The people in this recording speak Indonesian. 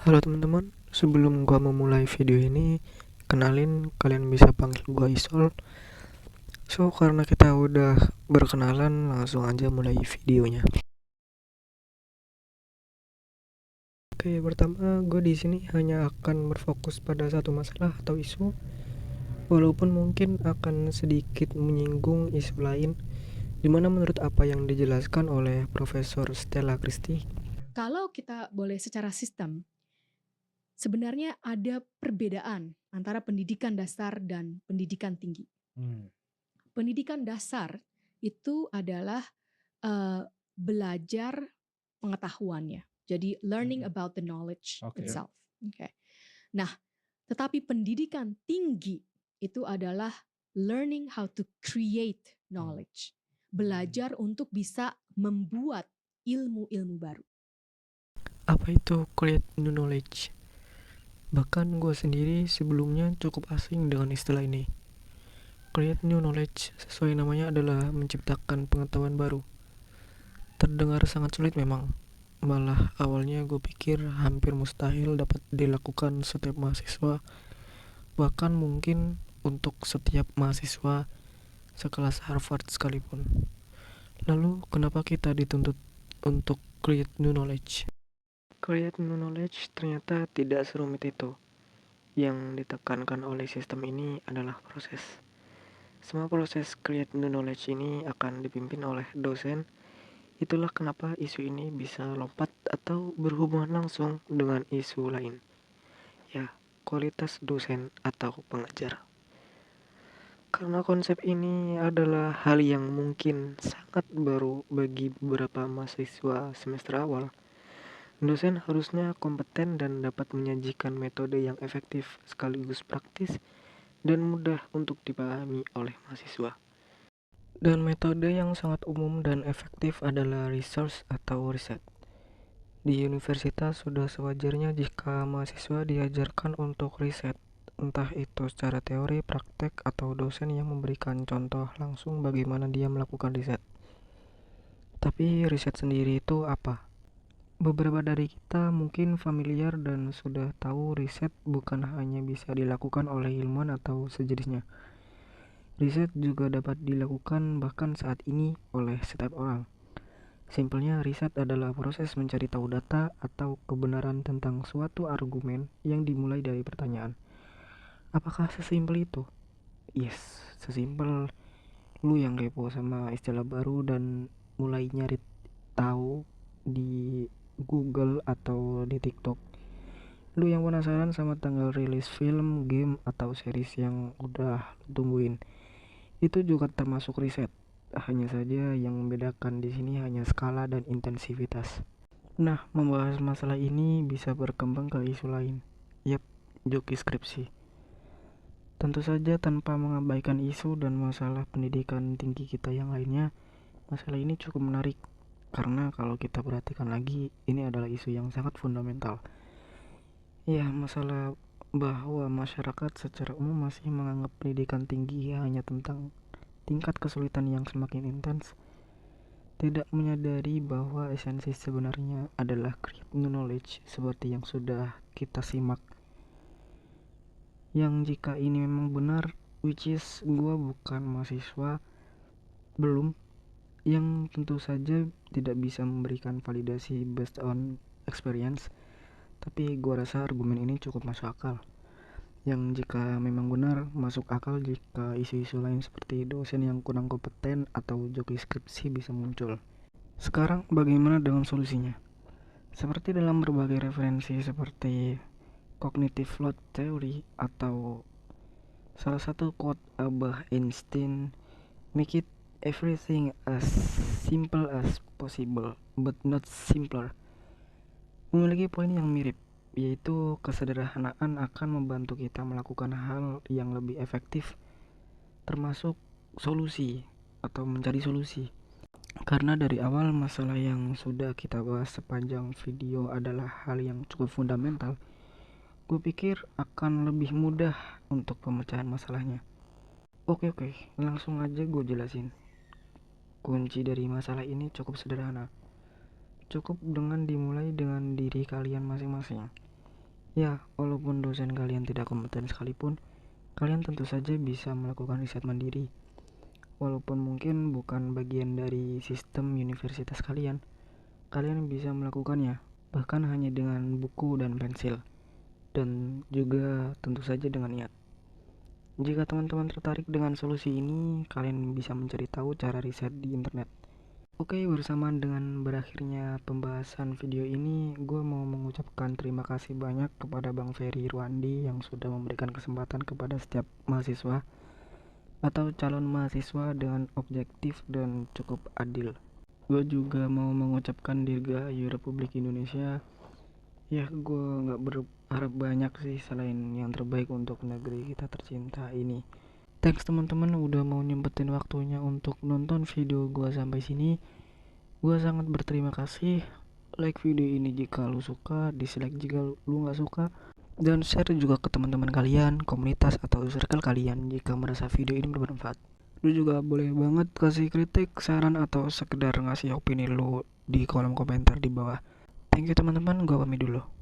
Halo teman-teman, sebelum gua memulai video ini, kenalin kalian bisa panggil gua Isol. Karena kita udah berkenalan, langsung aja mulai videonya. Oke, pertama gue di sini hanya akan berfokus pada satu masalah atau isu, walaupun mungkin akan sedikit menyinggung isu lain, dimana menurut apa yang dijelaskan oleh Profesor Stella Christie. Kalau kita boleh secara sistem, sebenarnya ada perbedaan antara pendidikan dasar dan pendidikan tinggi. Pendidikan dasar itu adalah belajar pengetahuannya. Jadi learning about the knowledge itself. Okay. Nah, tetapi pendidikan tinggi itu adalah learning how to create knowledge. Belajar untuk bisa membuat ilmu-ilmu baru. Apa itu create new knowledge? Bahkan gue sendiri sebelumnya cukup asing dengan istilah ini. Create new knowledge sesuai namanya adalah menciptakan pengetahuan baru. Terdengar sangat sulit memang. Malah awalnya gue pikir hampir mustahil dapat dilakukan setiap mahasiswa. Bahkan mungkin untuk setiap mahasiswa sekelas Harvard sekalipun. Lalu kenapa kita dituntut untuk create new knowledge? Create new knowledge ternyata tidak serumit itu. Yang ditekankan oleh sistem ini adalah proses. Semua proses create new knowledge ini akan dipimpin oleh dosen. Itulah kenapa isu ini bisa lompat atau berhubungan langsung dengan isu lain. Ya, kualitas dosen atau pengajar. Karena konsep ini adalah hal yang mungkin sangat baru bagi beberapa mahasiswa semester awal. Dosen harusnya kompeten dan dapat menyajikan metode yang efektif sekaligus praktis dan mudah untuk dipahami oleh mahasiswa. Dan metode yang sangat umum dan efektif adalah research atau riset. Di universitas sudah sewajarnya jika mahasiswa diajarkan untuk riset, entah itu secara teori, praktek, atau dosen yang memberikan contoh langsung bagaimana dia melakukan riset. Tapi riset sendiri itu apa? Beberapa dari kita mungkin familiar dan sudah tahu riset bukan hanya bisa dilakukan oleh ilmuwan atau sejenisnya. Riset juga dapat dilakukan bahkan saat ini oleh setiap orang. Simpelnya, riset adalah proses mencari tahu data atau kebenaran tentang suatu argumen yang dimulai dari pertanyaan. Apakah sesimpel itu? Yes, sesimpel lu yang kepo sama istilah baru dan mulai nyari tahu di Google atau di TikTok. Lu yang penasaran sama tanggal rilis film, game, atau series yang udah tungguin. Itu juga termasuk riset. Hanya saja yang membedakan di sini hanya skala dan intensivitas. Nah, membahas masalah ini bisa berkembang ke isu lain. Yap, joki skripsi. Tentu saja tanpa mengabaikan isu dan masalah pendidikan tinggi kita yang lainnya, masalah ini cukup menarik. Karena kalau kita perhatikan lagi, ini adalah isu yang sangat fundamental. Ya, masalah bahwa masyarakat secara umum masih menganggap pendidikan tinggi hanya tentang tingkat kesulitan yang semakin intens, tidak menyadari bahwa esensi sebenarnya adalah create new knowledge seperti yang sudah kita simak. Yang jika ini memang benar, which is gue bukan mahasiswa, belum, yang tentu saja tidak bisa memberikan validasi based on experience, tapi gue rasa argumen ini cukup masuk akal. Yang jika memang benar, masuk akal jika isu-isu lain seperti dosen yang kurang kompeten atau joki skripsi bisa muncul. Sekarang bagaimana dengan solusinya? Seperti dalam berbagai referensi seperti cognitive load theory atau salah satu quote Albert Einstein, make it everything as simple as possible but not simpler, memiliki poin yang mirip, yaitu kesederhanaan akan membantu kita melakukan hal yang lebih efektif, termasuk solusi atau mencari solusi. Karena dari awal masalah yang sudah kita bahas sepanjang video adalah hal yang cukup fundamental, gue pikir akan lebih mudah untuk pemecahan masalahnya. Oke, langsung aja gue jelasin. Kunci dari masalah ini cukup sederhana. Cukup dengan dimulai dengan diri kalian masing-masing. Ya, walaupun dosen kalian tidak kompeten sekalipun, kalian tentu saja bisa melakukan riset mandiri. Walaupun mungkin bukan bagian dari sistem universitas kalian, kalian bisa melakukannya, bahkan hanya dengan buku dan pensil, dan juga tentu saja dengan niat. Jika teman-teman tertarik dengan solusi ini, kalian bisa mencari tahu cara riset di internet. Oke, bersamaan dengan berakhirnya pembahasan video ini, gue mau mengucapkan terima kasih banyak kepada Bang Ferry Irwandi yang sudah memberikan kesempatan kepada setiap mahasiswa atau calon mahasiswa dengan objektif dan cukup adil. Gue juga mau mengucapkan Dirgahayu Republik Indonesia. Ya, gue gak berharap banyak sih selain yang terbaik untuk negeri kita tercinta ini. Thanks teman-teman udah mau nyempetin waktunya untuk nonton video gue sampai sini. Gue sangat berterima kasih. Like video ini jika lu suka, dislike jika lu gak suka, dan share juga ke teman-teman kalian, komunitas atau circle kalian jika merasa video ini bermanfaat. Lu juga boleh banget kasih kritik, saran, atau sekedar ngasih opini lu di kolom komentar di bawah. Thank you teman-teman, gue pamit dulu.